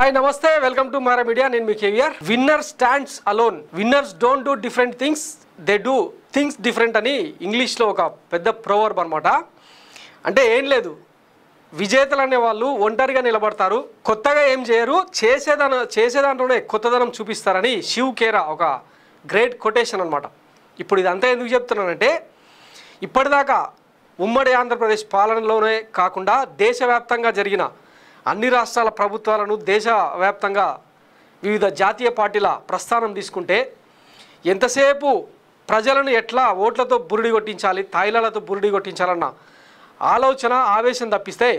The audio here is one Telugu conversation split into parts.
హాయ్ నమస్తే వెల్కమ్ టు మారా మీడియా నేను మీ KVR winner stands alone winners don't do different things they do things different అని ఇంగ్లీష్లో ఒక పెద్ద ప్రోవర్బ్ అనమాట. అంటే ఏం లేదు, విజేతలు అనే వాళ్ళు ఒంటరిగా నిలబడతారు, కొత్తగా ఏం చేయరు, చేసేదాంట్లోనే కొత్తదనం చూపిస్తారని శివ్ ఖేరా ఒక గ్రేట్ కొటేషన్ అనమాట. ఇప్పుడు ఇదంతా ఎందుకు చెప్తున్నానంటే ఇప్పటిదాకా ఉమ్మడి ఆంధ్రప్రదేశ్ పాలనలోనే కాకుండా దేశవ్యాప్తంగా జరిగిన అన్ని రాష్ట్రాల ప్రభుత్వాలను దేశవ్యాప్తంగా వివిధ జాతీయ పార్టీల ప్రస్థానం తీసుకుంటే ఎంతసేపు ప్రజలను ఎట్లా ఓట్లతో బురిడి కొట్టించాలి, తాయిలాలతో బురిడి కొట్టించాలన్న ఆలోచన ఆవేశం తప్పిస్తే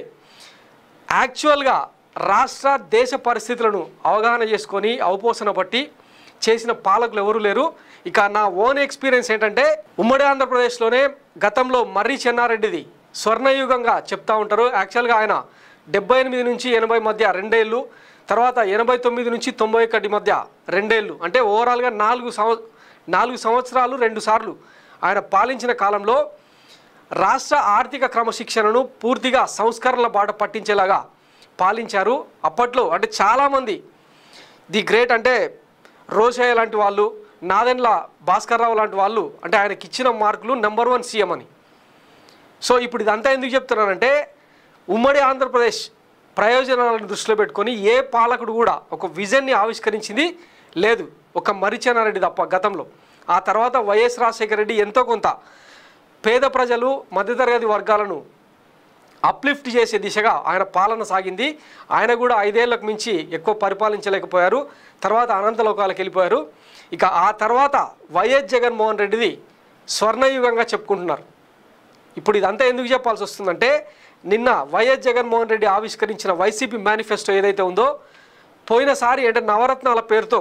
యాక్చువల్గా రాష్ట్ర దేశ పరిస్థితులను అవగాహన చేసుకొని అవపోసన బట్టి చేసిన పాలకులు ఎవరూ లేరు. ఇక నా ఓన్ ఎక్స్పీరియన్స్ ఏంటంటే ఉమ్మడి ఆంధ్రప్రదేశ్లోనే గతంలో మర్రి చెన్నారెడ్డిది స్వర్ణయుగంగా చెప్తూ ఉంటారు. యాక్చువల్గా ఆయన 78 నుంచి 80 మధ్య 2 ఏళ్ళు, తర్వాత 89 నుంచి 91 మధ్య 2 ఏళ్ళు, అంటే ఓవరాల్గా 4 సంవత్సరాలు 2 సార్లు ఆయన పాలించిన కాలంలో రాష్ట్ర ఆర్థిక క్రమశిక్షణను పూర్తిగా సంస్కరణల బాట పట్టించేలాగా పాలించారు. అప్పట్లో అంటే చాలామంది ది గ్రేట్ అంటే రోషయ్య లాంటి వాళ్ళు, నాదెండ్ల భాస్కర్రావు లాంటి వాళ్ళు అంటే ఆయనకి ఇచ్చిన మార్కులు #1 సీఎం అని. సో ఇప్పుడు ఇదంతా ఎందుకు చెప్తున్నానంటే ఉమ్మడి ఆంధ్రప్రదేశ్ ప్రయోజనాలను దృష్టిలో పెట్టుకొని ఏ పాలకుడు కూడా ఒక విజన్ని ఆవిష్కరించింది లేదు, ఒక మర్రి చెన్నారెడ్డి తప్ప గతంలో. ఆ తర్వాత వైఎస్ రాజశేఖర రెడ్డి ఎంతో కొంత పేద ప్రజలు మధ్యతరగతి వర్గాలను అప్లిఫ్ట్ చేసే దిశగా ఆయన పాలన సాగింది. ఆయన కూడా 5 ఏళ్లకు మించి ఎక్కువ పరిపాలించలేకపోయారు, తర్వాత అనంతలోకాలకు వెళ్ళిపోయారు. ఇక ఆ తర్వాత వైఎస్ జగన్మోహన్ రెడ్డిది స్వర్ణయుగంగా చెప్పుకుంటున్నారు. ఇప్పుడు ఇదంతా ఎందుకు చెప్పాల్సి వస్తుందంటే నిన్న వైఎస్ జగన్మోహన్ రెడ్డి ఆవిష్కరించిన వైసీపీ మేనిఫెస్టో ఏదైతే ఉందో పోయినసారి అంటే నవరత్నాల పేరుతో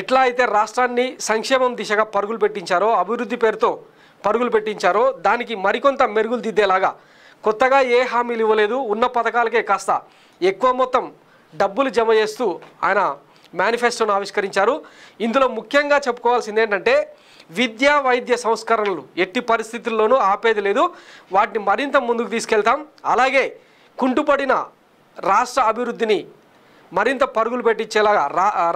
ఎట్లా అయితే రాష్ట్రాన్ని సంక్షేమం దిశగా పరుగులు పెట్టించారో, అభివృద్ధి పేరుతో పరుగులు పెట్టించారో దానికి మరికొంత మెరుగులు దిద్దేలాగా కొత్తగా ఏ హామీలు ఇవ్వలేదు, ఉన్న పథకాలకే కాస్త ఎక్కువ మొత్తం డబ్బులు జమ చేస్తూ ఆయన మేనిఫెస్టోను ఆవిష్కరించారు. ఇందులో ముఖ్యంగా చెప్పుకోవాల్సింది ఏంటంటే విద్యా వైద్య సంస్కరణలు ఎట్టి పరిస్థితుల్లోనూ ఆపేది లేదు, వాటిని మరింత ముందుకు తీసుకెళ్తాం. అలాగే కుంటుపడిన రాష్ట్ర అభివృద్ధిని మరింత పరుగులు పెట్టించేలాగా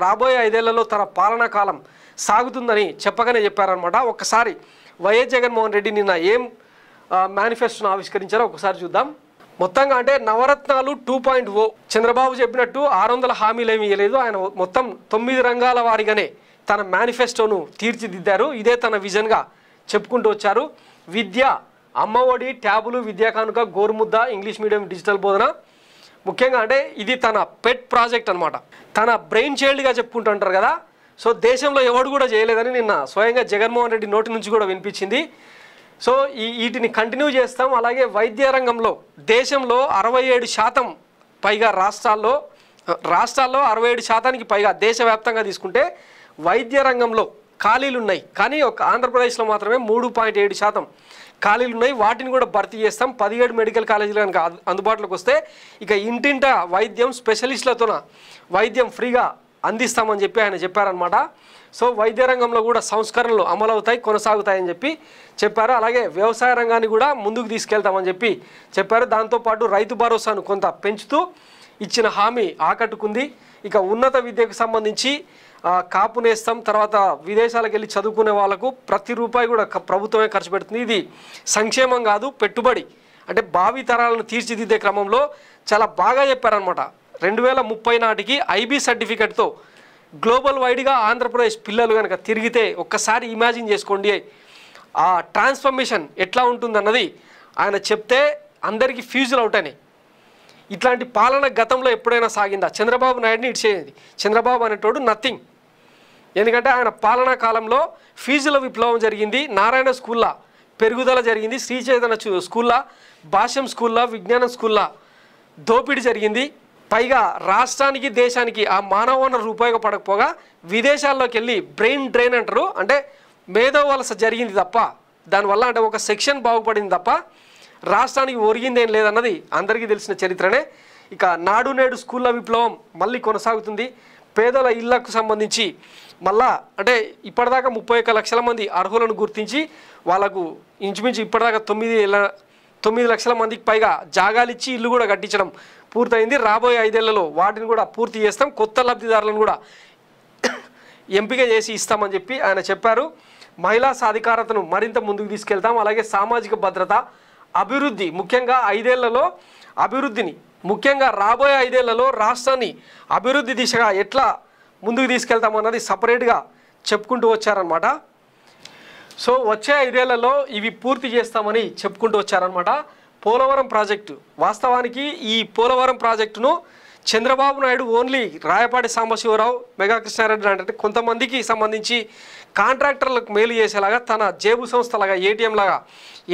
రాబోయే 5 ఏళ్లలో తన పాలనా కాలం సాగుతుందని చెప్పగానే చెప్పారనమాట. ఒక్కసారి వైఎస్ జగన్మోహన్ రెడ్డి నిన్న ఏం మేనిఫెస్టోను ఆవిష్కరించారో ఒకసారి చూద్దాం. మొత్తంగా అంటే నవరత్నాలు 2.0 చంద్రబాబు చెప్పినట్టు 600 హామీలు ఏమీ ఇవ్వలేదు. ఆయన మొత్తం 9 రంగాల వారిగానే తన మేనిఫెస్టోను తీర్చిదిద్దారు. ఇదే తన విజన్గా చెప్పుకుంటూ వచ్చారు. విద్య, అమ్మఒడి, ట్యాబులు, విద్యా కానుక, గోరుముద్ద, ఇంగ్లీష్ మీడియం, డిజిటల్ బోధన, ముఖ్యంగా అంటే ఇది తన పెట్ ప్రాజెక్ట్ అనమాట. తన బ్రెయిన్ చైల్డ్గా చెప్పుకుంటుంటారు కదా. సో దేశంలో ఎవడు కూడా చేయలేదని నిన్న స్వయంగా జగన్మోహన్ రెడ్డి నోటి నుంచి కూడా వినిపించింది. సో వీటిని కంటిన్యూ చేస్తాం. అలాగే వైద్య రంగంలో దేశంలో 67% పైగా రాష్ట్రాల్లో 67% పైగా దేశవ్యాప్తంగా తీసుకుంటే వైద్య రంగంలో ఖాళీలు ఉన్నాయి. కానీ ఒక ఆంధ్రప్రదేశ్లో మాత్రమే 3.7% ఖాళీలు ఉన్నాయి. వాటిని కూడా భర్తీ చేస్తాం. 17 మెడికల్ కాలేజీలు కనుక అందుబాటులోకి వస్తే ఇక ఇంటింట వైద్యం, స్పెషలిస్టులతోన వైద్యం ఫ్రీగా అందిస్తామని చెప్పి ఆయన చెప్పారనమాట. సో వైద్య రంగంలో కూడా సంస్కరణలు అమలవుతాయి, కొనసాగుతాయని చెప్పి చెప్పారు. అలాగే వ్యవసాయ రంగాన్ని కూడా ముందుకు తీసుకెళ్తామని చెప్పి చెప్పారు. దాంతోపాటు రైతు భరోసాను కొంత పెంచుతూ ఇచ్చిన హామీ ఆకట్టుకుంది. ఇక ఉన్నత విద్యకు సంబంధించి కాపు నేస్తాం, తర్వాత విదేశాలకు వెళ్ళి చదువుకునే వాళ్ళకు ప్రతి రూపాయి కూడా ప్రభుత్వమే ఖర్చు పెడుతుంది. ఇది సంక్షేమం కాదు, పెట్టుబడి. అంటే భావి తరాలను తీర్చిదిద్దే క్రమంలో చాలా బాగా చెప్పారనమాట. 2030 నాటికి ఐబీ సర్టిఫికెట్తో గ్లోబల్ వైడ్గా ఆంధ్రప్రదేశ్ పిల్లలు కనుక తిరిగితే ఒక్కసారి ఇమాజిన్ చేసుకోండి ఆ ట్రాన్స్ఫర్మేషన్ ఎట్లా ఉంటుందన్నది ఆయన చెప్తే అందరికీ ఫ్యూజులు అవుతాయి. ఇట్లాంటి పాలన గతంలో ఎప్పుడైనా సాగిందా? చంద్రబాబు నాయుడిని ఇచ్చేది. చంద్రబాబు అనేటోడు నథింగ్. ఎందుకంటే ఆయన పాలనా కాలంలో ఫీజుల విప్లవం జరిగింది, నారాయణ స్కూల్లో పెరుగుదల జరిగింది, శ్రీ చైతన్య స్కూల్లో, భాష్యం స్కూల్లో, విజ్ఞానం స్కూల్లో దోపిడీ జరిగింది. పైగా రాష్ట్రానికి దేశానికి ఆ మానవ వనరులు ఉపయోగపడకపోగా విదేశాల్లోకి వెళ్ళి బ్రెయిన్ డ్రైన్ అంటారు, అంటే మేధో వలస జరిగింది తప్ప దానివల్ల అంటే ఒక సెక్షన్ బాగుపడింది తప్ప రాష్ట్రానికి ఒరిగిందేం లేదన్నది అందరికీ తెలిసిన చరిత్రనే. ఇక నాడు నేడు స్కూళ్ళ విప్లవం మళ్ళీ కొనసాగుతుంది. పేదల ఇళ్లకు సంబంధించి మళ్ళా అంటే ఇప్పటిదాకా 31 లక్షల మంది అర్హులను గుర్తించి వాళ్ళకు ఇంచుమించు ఇప్పటిదాకా 9 లక్షల మందికి పైగా జాగాలు ఇచ్చి ఇల్లు కూడా కట్టించడం పూర్తయింది. రాబోయే 5 ఏళ్లలో వాటిని కూడా పూర్తి చేస్తాం. కొత్త లబ్ధిదారులను కూడా ఎంపిక చేసి ఇస్తామని చెప్పి ఆయన చెప్పారు. మహిళా సాధికారతను మరింత ముందుకు తీసుకెళ్తాం. అలాగే సామాజిక భద్రత, అభివృద్ధి, ముఖ్యంగా 5 ఏళ్లలో అభివృద్ధిని, ముఖ్యంగా రాబోయే 5 ఏళ్లలో రాష్ట్రాన్ని అభివృద్ధి దిశగా ఎట్లా ముందుకు తీసుకెళ్తామన్నది సపరేట్గా చెప్పుకుంటూ వచ్చారనమాట. సో వచ్చే 5 ఏళ్లలో ఇవి పూర్తి చేస్తామని చెప్పుకుంటూ వచ్చారనమాట. పోలవరం ప్రాజెక్టు, వాస్తవానికి ఈ పోలవరం ప్రాజెక్టును చంద్రబాబు నాయుడు ఓన్లీ రాయపాటి సాంబశివరావు, మెగా కృష్ణారెడ్డి అంటే కొంతమందికి సంబంధించి కాంట్రాక్టర్లకు మేలు చేసేలాగా తన జేబు సంస్థలాగా ఏటీఎం లాగా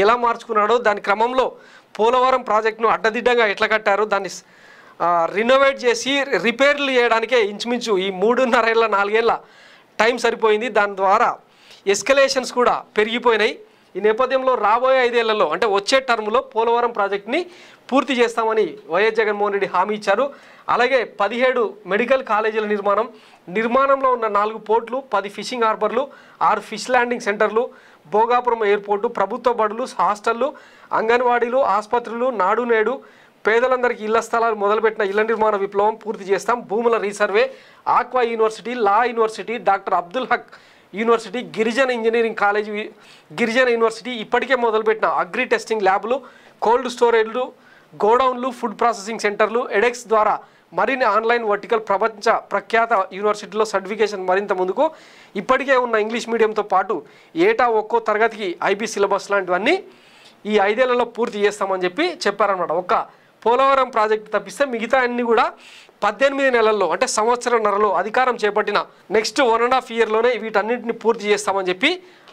ఎలా మార్చుకున్నాడో, దాని క్రమంలో పోలవరం ప్రాజెక్టును అడ్డదిడ్డంగా ఎట్లా కట్టారో, దాన్ని రినోవేట్ చేసి రిపేర్లు చేయడానికే ఇంచుమించు ఈ 3.5 ఏళ్ళ 4 ఏళ్ళ టైం సరిపోయింది. దాని ద్వారా ఎస్కలేషన్స్ కూడా పెరిగిపోయినాయి. ఈ నేపథ్యంలో రాబోయే 5 ఏళ్లలో అంటే వచ్చే టర్మ్లో పోలవరం ప్రాజెక్ట్ని పూర్తి చేస్తామని వైఎస్ జగన్మోహన్ రెడ్డి హామీ ఇచ్చారు. అలాగే 17 మెడికల్ కాలేజీల నిర్మాణంలో ఉన్న 4 పోర్ట్లు, 10 ఫిషింగ్ హార్బర్లు, 6 ఫిష్ ల్యాండింగ్ సెంటర్లు, భోగాపురం ఎయిర్పోర్టు, ప్రభుత్వ బడులు, హాస్టళ్లు, అంగన్వాడీలు, ఆసుపత్రులు, నాడు నేడు, పేదలందరికీ ఇళ్ల స్థలాలు మొదలుపెట్టిన ఇళ్ల నిర్మాణ విప్లవం పూర్తి చేస్తాం. భూముల resurvey, aqua university, law university, doctor Abdul Haq university, గిరిజన ఇంజనీరింగ్ కాలేజీ, గిరిజన యూనివర్సిటీ, ఇప్పటికే మొదలుపెట్టిన అగ్రి టెస్టింగ్ ల్యాబ్లు, కోల్డ్ స్టోరేజ్లు, గోడౌన్లు, ఫుడ్ ప్రాసెసింగ్ సెంటర్లు, ఎడెక్స్ ద్వారా మరిన్ని ఆన్లైన్ వర్టికల్ ప్రపంచ ప్రఖ్యాత యూనివర్సిటీలో సర్టిఫికేషన్ మరింత ముందుకు. ఇప్పటికే ఉన్న ఇంగ్లీష్ మీడియంతో పాటు ఏటా ఒక్కో తరగతికి ఐబీ సిలబస్ లాంటివన్నీ ఈ 5 ఏళ్లలో పూర్తి చేస్తామని చెప్పి చెప్పారన్నమాట. ఒక్క పోలవరం ప్రాజెక్టు తప్పిస్తే మిగతా అన్ని కూడా 18 నెలల్లో అంటే సంవత్సరంన్నరలో అధికారం చేపట్టిన నెక్స్ట్ 1.5 ఇయర్లోనే వీటన్నింటిని పూర్తి చేస్తామని చెప్పి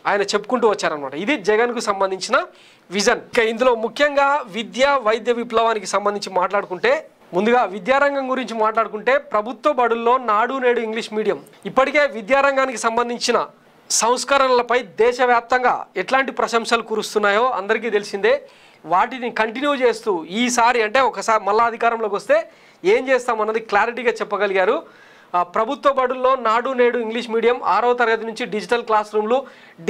ఆయన చెప్పుకుంటూ వచ్చారనమాట. ఇది జగన్కు సంబంధించిన విజన్. ఇక ఇందులో ముఖ్యంగా విద్యా వైద్య విప్లవానికి సంబంధించి మాట్లాడుకుంటే, ముందుగా విద్యారంగం గురించి మాట్లాడుకుంటే, ప్రభుత్వ బడుల్లో నాడు నేడు ఇంగ్లీష్ మీడియం ఇప్పటికే విద్యారంగానికి సంబంధించిన సంస్కరణలపై దేశవ్యాప్తంగా ఎట్లాంటి ప్రశంసలు కురుస్తున్నాయో అందరికీ తెలిసిందే. వాటిని కంటిన్యూ చేస్తూ ఈసారి అంటే ఒకసారి మళ్ళా అధికారంలోకి వస్తే ఏం చేస్తామన్నది క్లారిటీగా చెప్పగలిగారు. ప్రభుత్వ బడుల్లో నాడు నేడు ఇంగ్లీష్ మీడియం, 6వ తరగతి నుంచి డిజిటల్ క్లాస్ రూమ్లు,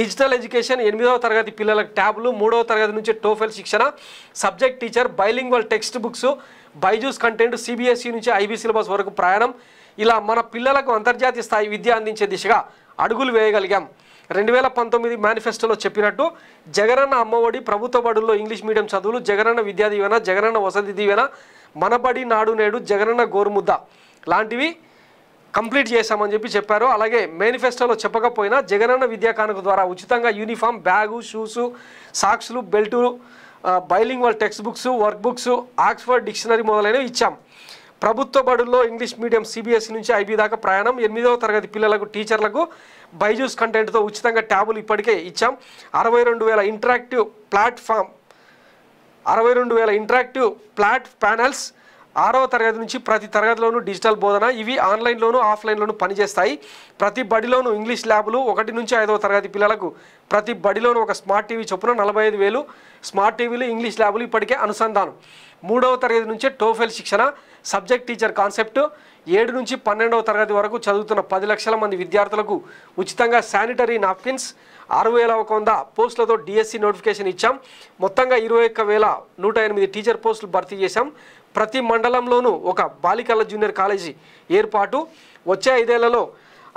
డిజిటల్ ఎడ్యుకేషన్, 8వ తరగతి పిల్లలకు ట్యాబ్లు, 3వ తరగతి నుంచి టోఫెల్ శిక్షణ, subject teacher, bilingual text books, Byju's content, CBSE నుంచి ఐబీ సిలబస్ వరకు ప్రయాణం. ఇలా మన పిల్లలకు అంతర్జాతీయ స్థాయి విద్య అందించే దిశగా అడుగులు వేయగలిగాం. 2019 మేనిఫెస్టోలో చెప్పినట్టు జగనన్న అమ్మఒడి, ప్రభుత్వ బడుల్లో ఇంగ్లీష్ మీడియం చదువులు, జగనన్న విద్యా దీవెన, జగనన్న వసతి దీవెన, మనబడి నాడు నేడు, జగనన్న గోరుముద్ద లాంటివి కంప్లీట్ చేశామని చెప్పారు. అలాగే మేనిఫెస్టోలో చెప్పకపోయినా జగనన్న విద్యా కానుక ద్వారా ఉచితంగా యూనిఫామ్, బ్యాగు, షూసు, సాక్స్లు, belt, bilingual text books, work books, Oxford dictionary మొదలైనవి ఇచ్చాం. ప్రభుత్వ బడుల్లో ఇంగ్లీష్ మీడియం సిబిఎస్ఈ నుంచి ఐబీ దాకా ప్రయాణం. 8వ తరగతి పిల్లలకు, టీచర్లకు బైజూస్ కంటెంట్తో ఉచితంగా ట్యాబులు ఇప్పటికే ఇచ్చాం. 62,000 ఇంటరాక్టివ్ ఫ్లాట్ ప్యానెల్స్. 6వ తరగతి నుంచి ప్రతి తరగతిలోనూ డిజిటల్ బోధన. ఇవి ఆన్లైన్లోనూ ఆఫ్లైన్లోనూ పనిచేస్తాయి. ప్రతి బడిలోనూ ఇంగ్లీష్ ల్యాబులు. 1 నుంచి 5వ తరగతి పిల్లలకు ప్రతి బడిలోనూ ఒక స్మార్ట్ టీవీ చొప్పున 45,000 స్మార్ట్ టీవీలు, ఇంగ్లీష్ ల్యాబులు ఇప్పటికే అనుసంధానం. 3వ తరగతి నుంచే టోఫెల్ శిక్షణ, సబ్జెక్ట్ టీచర్ కాన్సెప్ట్. 7 నుంచి 12వ తరగతి వరకు చదువుతున్న 10 లక్షల మంది విద్యార్థులకు ఉచితంగా శానిటరీ నాప్కిన్స్. 6,100 పోస్టులతో డిఎస్సి నోటిఫికేషన్ ఇచ్చాం. మొత్తంగా 21,108 టీచర్ పోస్టులు భర్తీ చేశాం. ప్రతి మండలంలోనూ ఒక బాలికల జూనియర్ కాలేజీ ఏర్పాటు. వచ్చే 5 ఏళ్లలో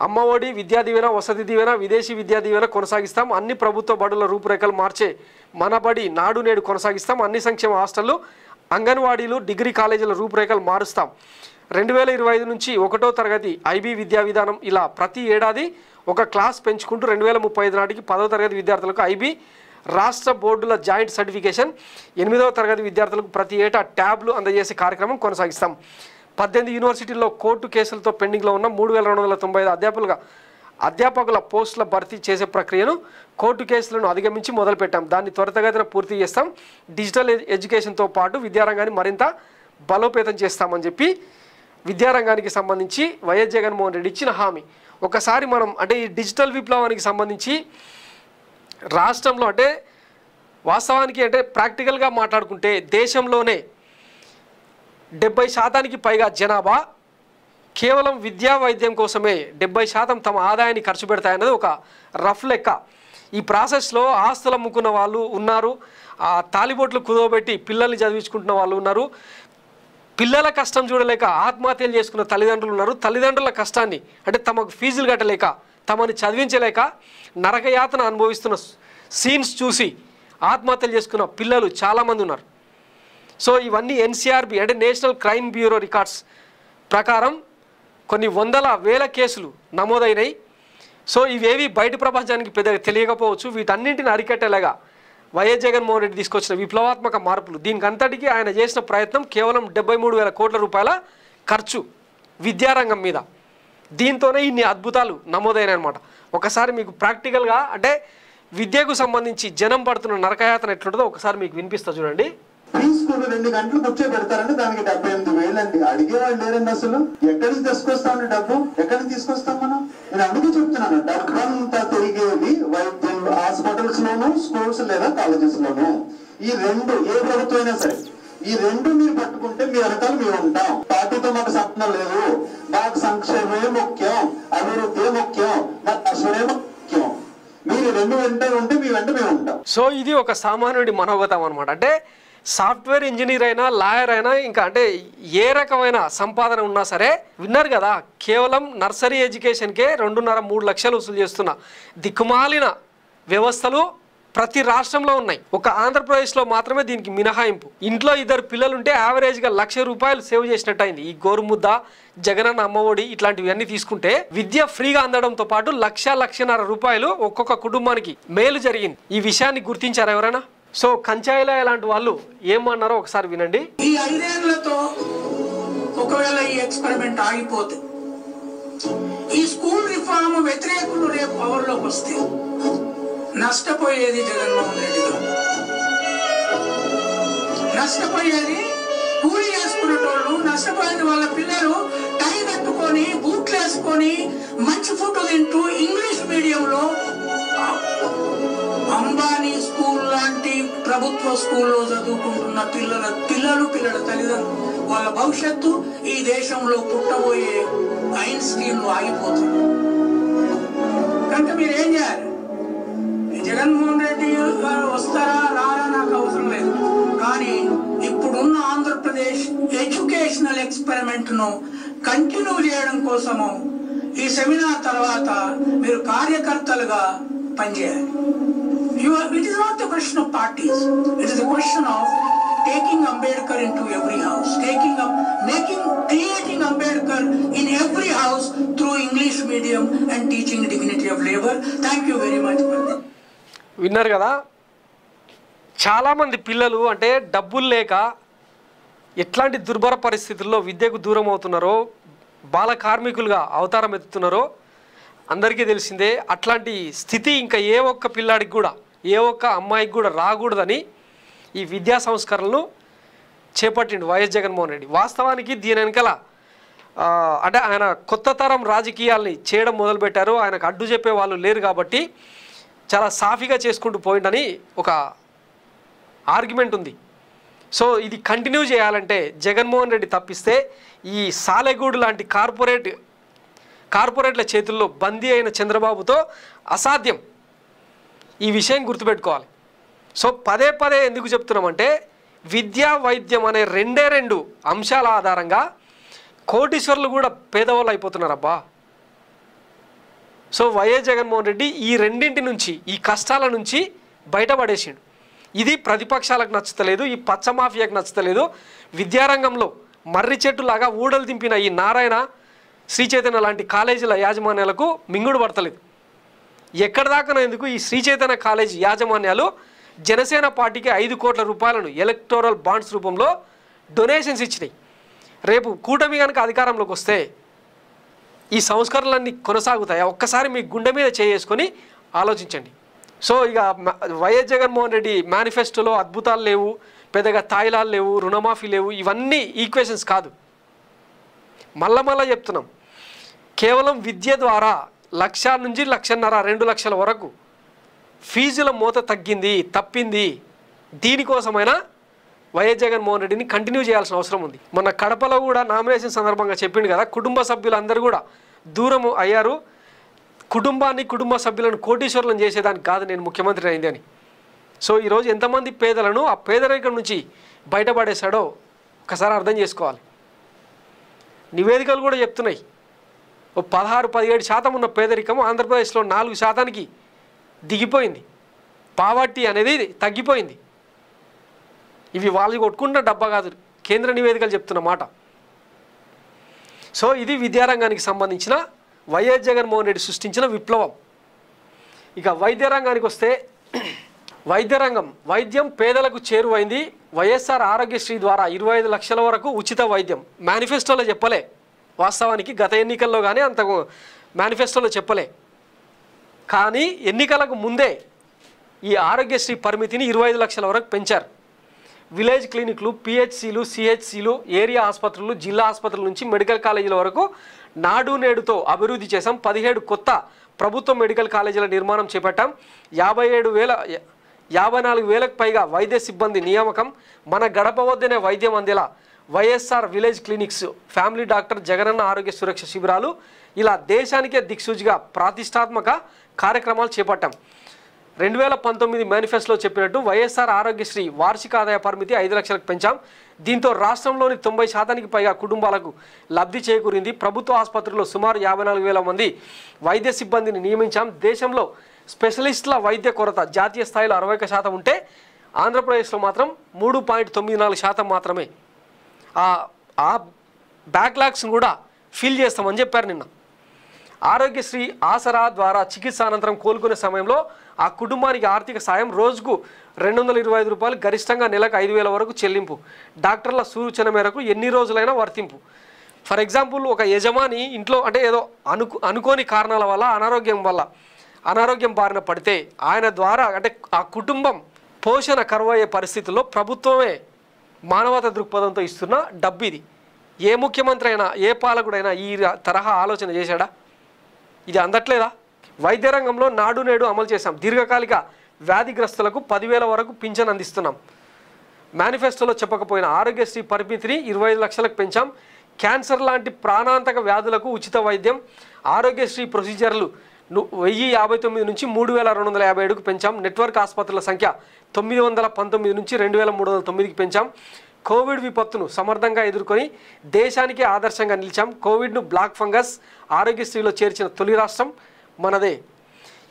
అమ్మఒడి, విద్యా దీవెన, వసతి దీవెన, విదేశీ విద్యా దీవెన కొనసాగిస్తాం. అన్ని ప్రభుత్వ బడుల రూపురేఖలు మార్చే మనబడి నాడు నేడు కొనసాగిస్తాం. అన్ని సంక్షేమ హాస్టళ్లు, అంగన్వాడీలు, డిగ్రీ కాలేజీల రూపురేఖలు మారుస్తాం. 2025 నుంచి 1వ తరగతి ఐబీ విద్యా విధానం. ఇలా ప్రతి ఏడాది ఒక క్లాస్ పెంచుకుంటూ 2035 నాటికి 10వ తరగతి విద్యార్థులకు ఐబీ రాష్ట్ర బోర్డుల జాయింట్ సర్టిఫికేషన్. 8వ తరగతి విద్యార్థులకు ప్రతి ఏటా ట్యాబ్లు అందజేసే కార్యక్రమం కొనసాగిస్తాం. 18 యూనివర్సిటీల్లో కోర్టు కేసులతో పెండింగ్లో ఉన్న 3,295 అధ్యాపకుల పోస్టుల భర్తీ చేసే ప్రక్రియను కోర్టు కేసులను అధిగమించి మొదలుపెట్టాం. దాన్ని త్వరితగతిన పూర్తి చేస్తాం. డిజిటల్ ఎడ్యుకేషన్తో పాటు విద్యారంగాన్ని మరింత బలోపేతం చేస్తామని చెప్పి విద్యారంగానికి సంబంధించి వైఎస్ జగన్మోహన్ రెడ్డి ఇచ్చిన హామీ. ఒకసారి మనం అంటే ఈ డిజిటల్ విప్లవానికి సంబంధించి రాష్ట్రంలో అంటే వాస్తవానికి అంటే ప్రాక్టికల్గా మాట్లాడుకుంటే దేశంలోనే 70% పైగా జనాభా కేవలం విద్యా వైద్యం కోసమే 70% తమ ఆదాయాన్ని ఖర్చు పెడతాయన్నది ఒక రఫ్ లెక్క. ఈ ప్రాసెస్లో ఆస్తులు అమ్ముకున్న వాళ్ళు ఉన్నారు, తాలిబొట్లు కుదవబెట్టి పిల్లల్ని చదివించుకుంటున్న వాళ్ళు ఉన్నారు, పిల్లల కష్టం చూడలేక ఆత్మహత్యలు చేసుకున్న తల్లిదండ్రులు ఉన్నారు. తల్లిదండ్రుల కష్టాన్ని అంటే తమకు ఫీజులు కట్టలేక తమని చదివించలేక నరకయాతన అనుభవిస్తున్న సీన్స్ చూసి ఆత్మహత్యలు చేసుకున్న పిల్లలు చాలామంది ఉన్నారు. సో ఇవన్నీ ఎన్సీఆర్బీ అంటే నేషనల్ క్రైమ్ బ్యూరో రికార్డ్స్ ప్రకారం కొన్ని వందల వేల కేసులు నమోదైనాయి. సో ఇవేవి బయట ప్రపంచానికి పెద్దగా తెలియకపోవచ్చు. వీటన్నింటిని అరికట్టేలాగా వైఎస్ జగన్మోహన్ రెడ్డి తీసుకొచ్చిన విప్లవాత్మక మార్పులు, దీనికి అంతటికీ ఆయన చేసిన ప్రయత్నం కేవలం 73,000 కోట్ల రూపాయల ఖర్చు విద్యారంగం మీద. దీంతోనే ఇన్ని అద్భుతాలు నమోదైనాయి అన్నమాట. ఒకసారి మీకు ప్రాక్టికల్గా అంటే విద్యకు సంబంధించి జనం పడుతున్న నరకయాతన ఎట్లుంటుందో ఒకసారి మీకు వినిపిస్తా చూడండి. ప్రీ స్కూల్ 2 గంటలు కూర్చోబెడతారంటే దానికి 78,000 అండి. అడిగేవాళ్ళు లేరండి. అసలు ఎక్కడికి తీసుకొస్తామండి డబ్బు? ఎక్కడికి తీసుకొస్తాం మనం? నేను అందుకే చెప్తున్నాను, డబ్బు అంతా తిరిగేది వైద్యం హాస్పిటల్స్ లోను, స్కూల్స్ లేదా కాలేజెస్ లోను. ఈ 2 ఏ ప్రభుత్వం అయినా సరే ఈ 2 మీరు పట్టుకుంటే మీ వెనకాల మేము ఉంటాం. పార్టీతో మాకు సంబంధం లేదు. మాకు సంక్షేమమే ముఖ్యం, అభివృద్ధి ముఖ్యం, మాకు అసలే ముఖ్యం. మీరు 2 వెంట ఉంటే మీ వెంట మేము ఉంటాం. సో ఇది ఒక సామాన్యుడి మనోగతం అనమాట. అంటే సాఫ్ట్వేర్ ఇంజనీర్ అయినా లాయర్ అయినా ఇంకా అంటే ఏ రకమైన సంపాదన ఉన్నా సరే విన్నారు కదా, కేవలం నర్సరీ ఎడ్యుకేషన్కే 2.5-3 లక్షలు వసూలు చేస్తున్న దిక్కుమాలిన వ్యవస్థలు ప్రతి రాష్ట్రంలో ఉన్నాయి. ఒక ఆంధ్రప్రదేశ్లో మాత్రమే దీనికి మినహాయింపు. ఇంట్లో 2 పిల్లలుంటే యావరేజ్గా ₹1,00,000 సేవ్ చేసినట్టు అయింది. ఈ గోరుముద్ద, జగనన్న అమ్మఒడి ఇట్లాంటివన్నీ తీసుకుంటే విద్య ఫ్రీగా అందడంతో పాటు ₹1,00,000-1,50,000 ఒక్కొక్క కుటుంబానికి మేలు జరిగింది. ఈ విషయాన్ని గుర్తించారు ఎవరైనా? సో కంచాయిలా లాంటి వాళ్ళు ఏమన్నారో ఒకసారి వినండి. ఈ 5 ఏళ్లతో ఒకవేళ ఈ ఎక్స్పెరిమెంట్ ఆగిపోతే ఈ స్కూల్ రిఫార్మ్ వ్యతిరేకులు రేపు పవర్లోకి వస్తే నష్టపోయేది జగన్మోహన్ రెడ్డి గారు. నష్టపోయేది కూలి చేసుకునేటోళ్ళు, నష్టపోయేది వాళ్ళ పిల్లలు టై కట్టుకొని బూట్లు వేసుకొని మంచి ఫుడ్ తింటూ ఇంగ్లీష్ మీడియంలో అంబానీ స్కూల్ లాంటి ప్రభుత్వ స్కూల్లో చదువుకుంటున్న పిల్లల తల్లిదండ్రులు వాళ్ళ భవిష్యత్తు ఈ దేశంలో పుట్టబోయే ఐన్స్టీన్లు ఆగిపోతుంది. కనుక మీరు ఏం చేయాలి? జగన్మోహన్ రెడ్డి గారు వస్తారా రారా నాకు అవసరం లేదు, కానీ ఇప్పుడున్న ఆంధ్రప్రదేశ్ ఎడ్యుకేషనల్ ఎక్స్పెరిమెంట్ ను కంటిన్యూ చేయడం కోసము ఈ సెమినార్ తర్వాత మీరు కార్యకర్తలుగా పనిచేయాలి. It is not the question of parties. It is the question of taking Ambedkar into every house, creating Ambedkar in every house through English medium and teaching dignity of labor. Thank you very much. విన్నారు కదా, చాలామంది పిల్లలు అంటే డబ్బులు లేక ఎట్లాంటి దుర్భర పరిస్థితుల్లో విద్యకు దూరం అవుతున్నారో, బాల కార్మికులుగా అవతారం ఎత్తుతున్నారో అందరికీ తెలిసిందే. అట్లాంటి స్థితి ఇంకా ఏ ఒక్క పిల్లాడికి కూడా, ఏ ఒక్క అమ్మాయికి కూడా రాకూడదని ఈ విద్యా సంస్కరణలు చేపట్టిండు వైఎస్ జగన్మోహన్ రెడ్డి. వాస్తవానికి దీని వెనకాల అంటే ఆయన కొత్త తరం రాజకీయాల్ని చేయడం మొదలుపెట్టారు. ఆయనకు అడ్డు చెప్పే వాళ్ళు లేరు కాబట్టి చాలా సాఫీగా చేసుకుంటూ పోయిండని ఒక ఆర్గ్యుమెంట్ ఉంది. సో ఇది కంటిన్యూ చేయాలంటే జగన్మోహన్ రెడ్డి తప్పిస్తే ఈ సాలెగూడు లాంటి కార్పొరేట్ల చేతుల్లో బందీ అయిన చంద్రబాబుతో అసాధ్యం. ఈ విషయం గుర్తుపెట్టుకోవాలి. సో పదే ఎందుకు చెప్తున్నామంటే విద్యా వైద్యం అనే 2 అంశాల ఆధారంగా కోటీశ్వర్లు కూడా పేదవాళ్ళు అయిపోతున్నారబ్బా. సో వైఎస్ జగన్మోహన్ రెడ్డి ఈ 2 నుంచి, ఈ కష్టాల నుంచి బయటపడేసిండు. ఇది ప్రతిపక్షాలకు నచ్చలేదు, ఈ పచ్చ మాఫియాకు నచ్చలేదు. విద్యారంగంలో మర్రి చెట్టులాగా ఊడలు దింపిన ఈ నారాయణ, శ్రీ చైతన్య లాంటి కాలేజీల యాజమాన్యాలకు మింగుడు పడతలేదు. ఎక్కడ దాకా ఎందుకు ఈ శ్రీ చైతన్య కాలేజీ యాజమాన్యాలు జనసేన పార్టీకి 5 కోట్ల రూపాయలను ఎలక్టోరల్ బాండ్స్ రూపంలో డొనేషన్స్ ఇచ్చినాయి. రేపు కూటమి కనుక అధికారంలోకి వస్తే ఈ సంస్కరణలన్నీ కొనసాగుతాయా? ఒక్కసారి మీ గుండె మీద చేసుకొని ఆలోచించండి. సో ఇక వైఎస్ జగన్మోహన్ రెడ్డి మేనిఫెస్టోలో అద్భుతాలు లేవు, పెద్దగా తాయిలాలు లేవు, రుణమాఫీ లేవు, ఇవన్నీ ఈక్వేషన్స్ కాదు. మళ్ళా చెప్తున్నాం, కేవలం విద్య ద్వారా 1,00,000 నుంచి 1,50,000 2 లక్షల వరకు ఫీజుల మోత తప్పింది. దీనికోసమైనా వైఎస్ జగన్మోహన్ రెడ్డిని కంటిన్యూ చేయాల్సిన అవసరం ఉంది. మొన్న కడపలో కూడా నామినేషన్ సందర్భంగా చెప్పిండు కదా, కుటుంబ సభ్యులందరూ కూడా దూరం అయ్యారు, కుటుంబ సభ్యులను కోటీశ్వరులను చేసేదానికి కాదు నేను ముఖ్యమంత్రి అయింది అని. సో ఈరోజు ఎంతమంది పేదలను ఆ పేదరికం నుంచి బయటపడేశాడో ఒకసారి అర్థం చేసుకోవాలి. నివేదికలు కూడా చెప్తున్నాయి, 16-17% ఉన్న పేదరికం ఆంధ్రప్రదేశ్లో 4% దిగిపోయింది. పావర్టీ అనేది తగ్గిపోయింది. ఇవి వాళ్ళు కొట్టుకుంటున్న డబ్బా కాదు, కేంద్ర నివేదికలు చెప్తున్న మాట. సో ఇది విద్యారంగానికి సంబంధించిన వైఎస్ జగన్మోహన్ రెడ్డి సృష్టించిన విప్లవం. ఇక వైద్య రంగానికి వస్తే, వైద్యం పేదలకు చేరువైంది. వైఎస్ఆర్ ఆరోగ్యశ్రీ ద్వారా 25 లక్షల వరకు ఉచిత వైద్యం. మేనిఫెస్టోలో చెప్పలే, వాస్తవానికి గత ఎన్నికల్లో కానీ అంత మేనిఫెస్టోలో చెప్పలే. కానీ ఎన్నికలకు ముందే ఈ ఆరోగ్యశ్రీ పరిమితిని 25 లక్షల వరకు పెంచారు. విలేజ్ క్లినిక్లు, పిహెచ్సిలు, సిహెచ్సిలు, ఏరియా ఆసుపత్రులు, జిల్లా ఆసుపత్రుల నుంచి మెడికల్ కాలేజీల వరకు నాడు నేడుతో అభివృద్ధి చేశాం. 17 కొత్త ప్రభుత్వ మెడికల్ కాలేజీల నిర్మాణం చేపట్టాం. 54,000కు పైగా వైద్య సిబ్బంది నియామకం. మన గడప వద్దనే వైద్యం అందేలా YSR village clinics, family doctor, Jagananna ఆరోగ్య సురక్ష శిబిరాలు, ఇలా దేశానికే దిక్సూచిగా ప్రతిష్టాత్మక కార్యక్రమాలు చేపట్టాం. 2019 మేనిఫెస్టోలో చెప్పినట్టు వైఎస్ఆర్ ఆరోగ్యశ్రీ వార్షిక ఆదాయ పరిమితి 5 లక్షలకు పెంచాం. దీంతో రాష్ట్రంలోని 90%కి పైగా కుటుంబాలకు లబ్ధి చేకూరింది. ప్రభుత్వ ఆసుపత్రుల్లో సుమారు 54,000 మంది వైద్య సిబ్బందిని నియమించాం. దేశంలో స్పెషలిస్టుల వైద్య కొరత జాతీయ స్థాయిలో 61% ఉంటే ఆంధ్రప్రదేశ్లో మాత్రం 3.94% మాత్రమే. ఆ బ్యాక్లాగ్స్ని కూడా ఫిల్ చేస్తామని చెప్పారు నిన్న. ఆరోగ్యశ్రీ ఆసరా ద్వారా చికిత్స అనంతరం కోలుకునే సమయంలో ఆ కుటుంబానికి ఆర్థిక సాయం రోజుకు 225 రూపాయలు, గరిష్టంగా నెలకు 5,000 వరకు చెల్లింపు. డాక్టర్ల సూచన మేరకు ఎన్ని రోజులైనా వర్తింపు. ఫర్ ఎగ్జాంపుల్, ఒక యజమాని ఇంట్లో అంటే ఏదో అనుకోని కారణాల వల్ల అనారోగ్యం బారిన పడితే ఆయన ద్వారా అంటే ఆ కుటుంబం పోషణ కరువయ్యే పరిస్థితుల్లో ప్రభుత్వమే మానవతా దృక్పథంతో ఇస్తున్న డబ్బు ఇది. ఏ ముఖ్యమంత్రి అయినా, ఏ పాలకుడైనా ఈ తరహా ఆలోచన చేశాడా? ఇది అందట్లేదా? వైద్య రంగంలో నాడు నేడు అమలు చేశాం. దీర్ఘకాలిక వ్యాధిగ్రస్తులకు 10,000 వరకు పింఛన్ అందిస్తున్నాం. మేనిఫెస్టోలో చెప్పకపోయిన ఆరోగ్యశ్రీ పరిమితిని 25 లక్షలకు పెంచాం. క్యాన్సర్ లాంటి ప్రాణాంతక వ్యాధులకు ఉచిత వైద్యం. ఆరోగ్యశ్రీ ప్రొసీజర్లు 1059 నుంచి 3,257కు పెంచాం. నెట్వర్క్ ఆసుపత్రుల సంఖ్య 919 నుంచి 2,309కి పెంచాం. కోవిడ్ విపత్తును సమర్థంగా ఎదుర్కొని దేశానికే ఆదర్శంగా నిలిచాం. కోవిడ్ను బ్లాక్ ఫంగస్ ఆరోగ్యశ్రీలో చేర్చిన తొలి రాష్ట్రం మనదే.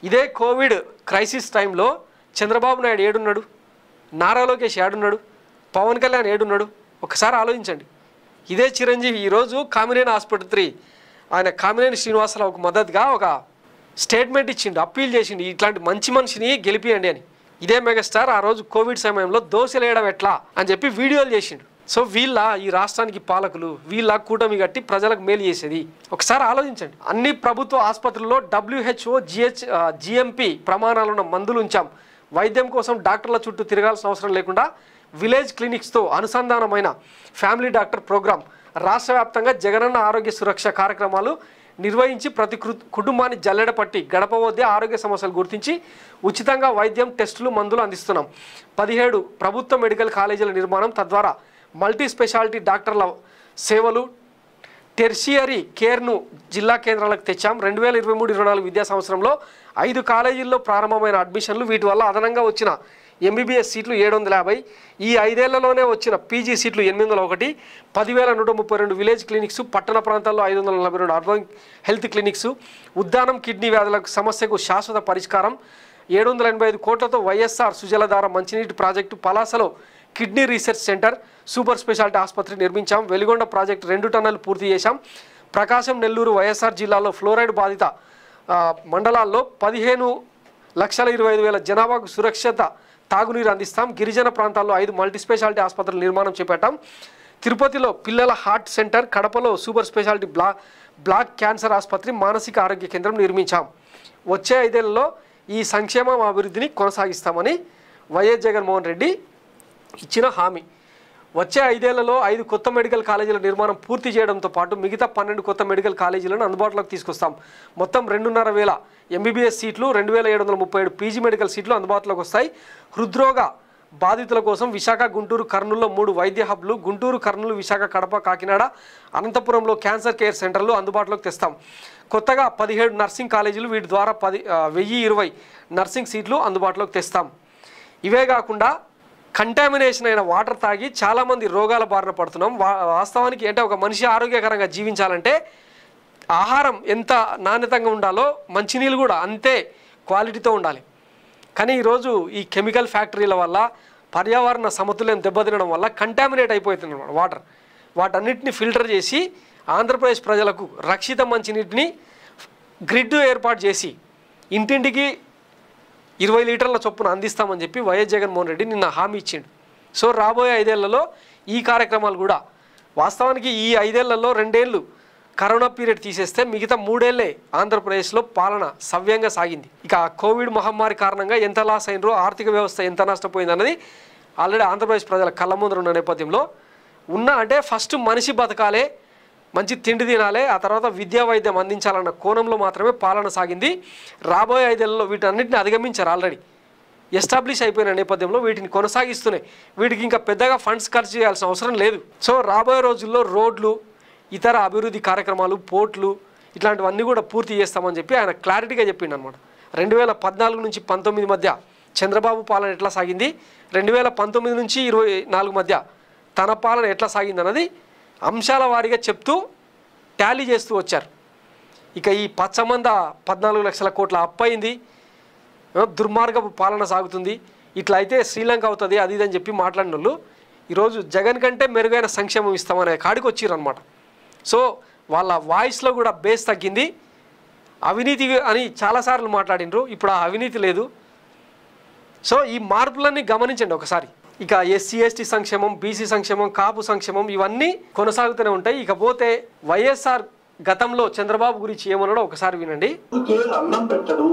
ఇదే కోవిడ్ క్రైసిస్ టైంలో చంద్రబాబు నాయుడు ఏడున్నాడు, నారా లోకేష్ ఏడున్నాడు, పవన్ కళ్యాణ్ ఏడున్నాడు? ఒకసారి ఆలోచించండి. ఇదే చిరంజీవి ఈరోజు కామినేని ఆసుపత్రి ఆయన కామినేని శ్రీనివాసరావుకు మద్దతుగా ఒక స్టేట్మెంట్ ఇచ్చిండు, అప్పీల్ చేసిండు, ఇట్లాంటి మంచి మనిషిని గెలిపియండి అని. ఇదే మెగాస్టార్ ఆ రోజు కోవిడ్ సమయంలో దోశలేయడం ఎట్లా అని చెప్పి వీడియోలు చేసిండు. సో ఈ రాష్ట్రానికి పాలకులు కూటమి కట్టి ప్రజలకు మేలు చేసేది? ఒకసారి ఆలోచించండి. అన్ని ప్రభుత్వ ఆసుపత్రుల్లో WHO GMP ప్రమాణాలున్న మందులు ఉంచాం. వైద్యం కోసం డాక్టర్ల చుట్టూ తిరగాల్సిన అవసరం లేకుండా విలేజ్ క్లినిక్స్తో అనుసంధానమైన ఫ్యామిలీ డాక్టర్ ప్రోగ్రాం. రాష్ట్ర వ్యాప్తంగా జగనన్న ఆరోగ్య సురక్ష కార్యక్రమాలు నిర్వహించి ప్రతి కుటుంబాన్ని జల్లెడ పట్టి గడప వద్దే ఆరోగ్య సమస్యలు గుర్తించి ఉచితంగా వైద్యం, టెస్టులు, మందులు అందిస్తున్నాం. 17 ప్రభుత్వ మెడికల్ కాలేజీల నిర్మాణం, తద్వారా మల్టీ స్పెషాలిటీ డాక్టర్ల సేవలు, టెర్షియరీ కేర్ను జిల్లా కేంద్రాలకు తెచ్చాం. 2023-24 విద్యా సంవత్సరంలో 5 కాలేజీల్లో ప్రారంభమైన అడ్మిషన్లు, వీటి వల్ల అదనంగా వచ్చిన MBBS సీట్లు 750, ఈ 5 ఏళ్లలోనే వచ్చిన PG సీట్లు 801, 10,132 విలేజ్ క్లినిక్స్, పట్టణ ప్రాంతాల్లో 542 urban health clinics, Uddanam kidney వ్యాధుల సమస్యకు శాశ్వత పరిష్కారం. 785 కోట్లతో వైఎస్ఆర్ సుజలధార మంచినీటి ప్రాజెక్టు, పలాసలో kidney research centre, super speciality ఆసుపత్రి నిర్మించాం. వెలిగొండ ప్రాజెక్టు 2 టన్నులు పూర్తి చేశాం. ప్రకాశం, నెల్లూరు, వైఎస్ఆర్ జిల్లాలో ఫ్లోరైడ్ బాధిత మండలాల్లో 15,25,000 జనాభాకు సురక్షిత తాగునీరు అందిస్తాం. గిరిజన ప్రాంతాల్లో 5 మల్టీ స్పెషాలిటీ ఆసుపత్రుల నిర్మాణం చేపట్టాం. తిరుపతిలో పిల్లల హార్ట్ సెంటర్, కడపలో సూపర్ స్పెషాలిటీ బ్లాక్ క్యాన్సర్ ఆసుపత్రి, మానసిక ఆరోగ్య కేంద్రం నిర్మించాం. వచ్చే 5 ఏళ్లలో ఈ సంక్షేమ అభివృద్ధిని కొనసాగిస్తామని వైఎస్ జగన్మోహన్ రెడ్డి ఇచ్చిన హామీ. వచ్చే 5 ఏళ్లలో 5 కొత్త మెడికల్ కాలేజీల నిర్మాణం పూర్తి చేయడంతో పాటు మిగతా 12 కొత్త మెడికల్ కాలేజీలను అందుబాటులోకి తీసుకొస్తాం. మొత్తం 2,500 MBBS సీట్లు, 2,737 PG మెడికల్ సీట్లు అందుబాటులోకి వస్తాయి. హృద్రోగ బాధితుల కోసం విశాఖ, గుంటూరు, కర్నూలులో 3 వైద్య హబ్లు, గుంటూరు, కర్నూలు, విశాఖ, కడప, కాకినాడ, అనంతపురంలో క్యాన్సర్ కేర్ సెంటర్లు అందుబాటులోకి తెస్తాం. కొత్తగా 17 నర్సింగ్ కాలేజీలు, వీటి ద్వారా 1,020 నర్సింగ్ సీట్లు అందుబాటులోకి తెస్తాం. ఇవే కాకుండా కంటామినేషన్ అయిన వాటర్ తాగి చాలామంది రోగాల బారిన పడుతున్నాం. వాస్తవానికి అంటే ఒక మనిషి ఆరోగ్యకరంగా జీవించాలంటే ఆహారం ఎంత నాణ్యతంగా ఉండాలో మంచినీళ్ళు కూడా అంతే క్వాలిటీతో ఉండాలి. కానీ ఈరోజు ఈ కెమికల్ ఫ్యాక్టరీల వల్ల పర్యావరణ సమతుల్యం దెబ్బతినడం వల్ల కంటామినేట్ అయిపోతుంది అన్నమాట వాటర్. వాటన్నిటిని ఫిల్టర్ చేసి ఆంధ్రప్రదేశ్ ప్రజలకు రక్షిత మంచినీటిని గ్రిడ్ ఏర్పాటు చేసి ఇంటింటికి 20 లీటర్ల చొప్పున అందిస్తామని చెప్పి వైఎస్ జగన్మోహన్ రెడ్డి నిన్న హామీ ఇచ్చిండు. సో రాబోయే 5 ఏళ్లలో ఈ కార్యక్రమాలు కూడా వాస్తవానికి ఈ 5 ఏళ్లలో 2 ఏళ్ళు కరోనా పీరియడ్ తీసేస్తే మిగతా 3 ఏళ్లే ఆంధ్రప్రదేశ్లో పాలన సవ్యంగా సాగింది. ఇక కోవిడ్ మహమ్మారి కారణంగా ఎంత లాస్ అయినరో, ఆర్థిక వ్యవస్థ ఎంత నష్టపోయింది అన్నది ఆల్రెడీ ఆంధ్రప్రదేశ్ ప్రజల కళ్ళ ముందర ఉన్న నేపథ్యంలో అంటే ఫస్ట్ మనిషి బతకాలే, మంచి తిండి తినాలి, ఆ తర్వాత విద్యా వైద్యం అందించాలన్న కోణంలో మాత్రమే పాలన సాగింది. రాబోయే 5 ఏళ్లలో వీటన్నిటిని అధిగమించారు. ఆల్రెడీ ఎస్టాబ్లిష్ అయిపోయిన నేపథ్యంలో వీటిని కొనసాగిస్తున్నాయి. వీటికి ఇంకా పెద్దగా ఫండ్స్ ఖర్చు చేయాల్సిన అవసరం లేదు. సో రాబోయే రోజుల్లో రోడ్లు, ఇతర అభివృద్ధి కార్యక్రమాలు, పోర్ట్లు ఇట్లాంటివన్నీ కూడా పూర్తి చేస్తామని చెప్పి ఆయన క్లారిటీగా చెప్పిండు అనమాట. 2014 నుంచి 19 మధ్య చంద్రబాబు పాలన ఎట్లా సాగింది, 2019 నుంచి 24 మధ్య తన పాలన ఎట్లా సాగింది అన్నది అంశాల వారీగా చెప్తూ టాలీ చేస్తూ వచ్చారు. ఇక ఈ పచ్చమంద 14 లక్షల కోట్ల అప్పయింది, దుర్మార్గపు పాలన సాగుతుంది, ఇట్లా అయితే శ్రీలంక అవుతుంది అది ఇదని చెప్పి మాట్లాడిన వాళ్ళు ఈరోజు జగన్ కంటే మెరుగైన సంక్షేమం ఇస్తామనే కాడికి వచ్చిర్రు అనమాట. సో వాళ్ళ వాయిస్లో కూడా బేస్ తగ్గింది. అవినీతి అని చాలాసార్లు మాట్లాడినరు, ఇప్పుడు ఆ అవినీతి లేదు. సో ఈ మార్పులన్నీ గమనించండి ఒకసారి. ఇక ఎస్సీ ఎస్టీ సంక్షేమం, బీసీ సంక్షేమం, కాపు సంక్షేమం ఇవన్నీ కొనసాగుతూనే ఉంటాయి. ఇకపోతే వైఎస్ఆర్ గతంలో చంద్రబాబు గురించి ఏమన్నాడో ఒకసారి వినండి. అన్నం పెట్టడు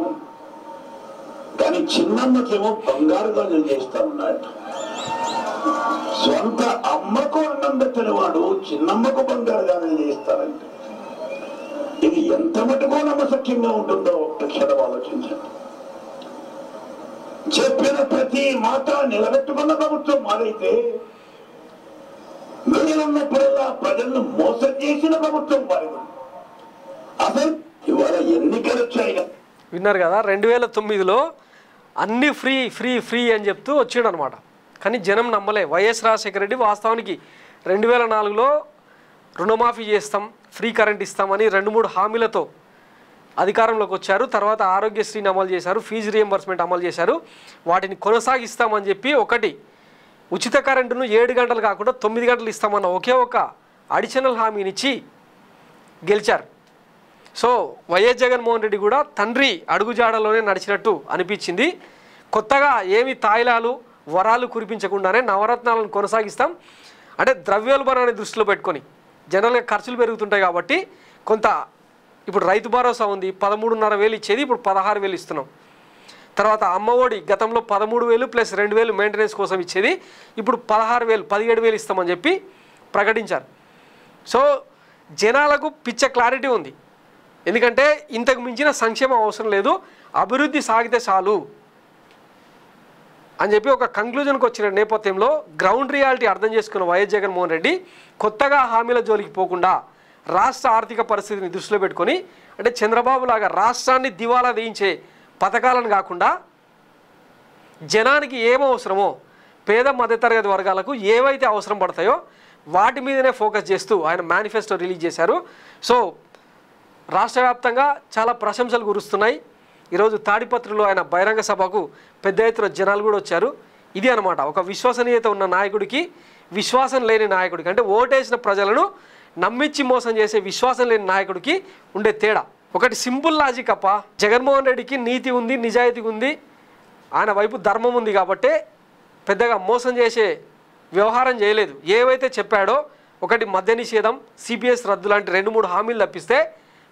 కానీ చిన్నమ్మకేమో బంగారు గాజులు చేస్తా ఉన్నాడు. సొంత అమ్మకు అన్నం పెట్టని వాడు చిన్నమ్మకు బంగారు గాజులు చేస్తారంటే ఇది ఎంత మటుకో నమ్మశక్యంగా ఉంటుందో క్షణం ఆలోచించండి. చెప్పిన ప్రతి మాట నిలబెట్టుకున్న ప్రభుత్వం మారైతే మిగిలినప్పుడల్లా ప్రజలను మోసం చేసిన ప్రభుత్వం మారింది. అసలు ఇవాళ ఎన్నికలు వచ్చాయి. విన్నారు కదా, 2009లో అన్నీ ఫ్రీ ఫ్రీ ఫ్రీ అని చెప్తూ వచ్చాడు అనమాట. కానీ జనం నమ్మలే. వైఎస్ రాజశేఖర రెడ్డి వాస్తవానికి 2004లో రుణమాఫీ చేస్తాం, ఫ్రీ కరెంట్ ఇస్తామని 2-3 హామీలతో అధికారంలోకి వచ్చారు. తర్వాత ఆరోగ్యశ్రీని అమలు చేశారు, ఫీజు రియంబర్స్మెంట్ అమలు చేశారు. వాటిని కొనసాగిస్తామని చెప్పి ఒకటి ఉచిత కరెంటును 7 గంటలు కాకుండా 9 గంటలు ఇస్తామన్న ఒకే ఒక అడిషనల్ హామీనిచ్చి గెలిచారు. సో వైఎస్ జగన్మోహన్ రెడ్డి కూడా తండ్రి అడుగుజాడలోనే నడిచినట్టు అనిపించింది. కొత్తగా ఏమి తాయిలాలు వరాలు కురిపించకుండానే నవరత్నాలను కొనసాగిస్తాం అంటే ద్రవ్యోల్బణాన్ని దృష్టిలో పెట్టుకొని జనరల్గా ఖర్చులు పెరుగుతుంటాయి కాబట్టి కొంత ఇప్పుడు రైతు భరోసా ఉంది, 13,500 ఇచ్చేది ఇప్పుడు 16,000 ఇస్తున్నాం. తర్వాత అమ్మఒడి గతంలో 13,000 ప్లస్ 2,000 మెయింటెనెన్స్ కోసం ఇచ్చేది ఇప్పుడు 16,000 17,000 ఇస్తామని చెప్పి ప్రకటించారు. సో జనాలకు పిచ్చ క్లారిటీ ఉంది. ఎందుకంటే ఇంతకు మించిన సంక్షేమం అవసరం లేదు, అభివృద్ధి సాగితే చాలు అని చెప్పి ఒక కంక్లూజన్కి వచ్చిన నేపథ్యంలో గ్రౌండ్ రియాలిటీ అర్థం చేసుకున్న వైఎస్ జగన్మోహన్ రెడ్డి కొత్తగా హామీల జోలికి పోకుండా రాష్ట్ర ఆర్థిక పరిస్థితిని దృష్టిలో పెట్టుకొని అంటే చంద్రబాబు లాగా రాష్ట్రాన్ని దివాలా తీయించే పథకాలను కాకుండా జనానికి ఏమవసరమో పేద మధ్యతరగతి వర్గాలకు ఏవైతే అవసరం పడతాయో వాటి మీదనే ఫోకస్ చేస్తూ ఆయన మేనిఫెస్టో రిలీజ్ చేశారు. సో రాష్ట్ర వ్యాప్తంగా చాలా ప్రశంసలు కురుస్తున్నాయి. ఈరోజు తాడిపత్రిలో ఆయన బహిరంగ సభకు పెద్ద ఎత్తున జనాలు కూడా వచ్చారు. ఇది అనమాట ఒక విశ్వసనీయత ఉన్న నాయకుడికి విశ్వాసం లేని నాయకుడికి అంటే ఓటేసిన ప్రజలను నమ్మించి మోసం చేసే విశ్వాసం లేని నాయకుడికి ఉండే తేడా. ఒకటి సింపుల్ లాజిక్ అప్ప, జగన్మోహన్ రెడ్డికి నీతి ఉంది, నిజాయితీ ఉంది, ఆయన వైపు ధర్మం ఉంది కాబట్టే పెద్దగా మోసం చేసే వ్యవహారం చేయలేదు. ఏవైతే చెప్పాడో ఒకటి మద్య నిషేధం, సిపిఎస్ రద్దు లాంటి 2-3 హామీలు తప్పిస్తే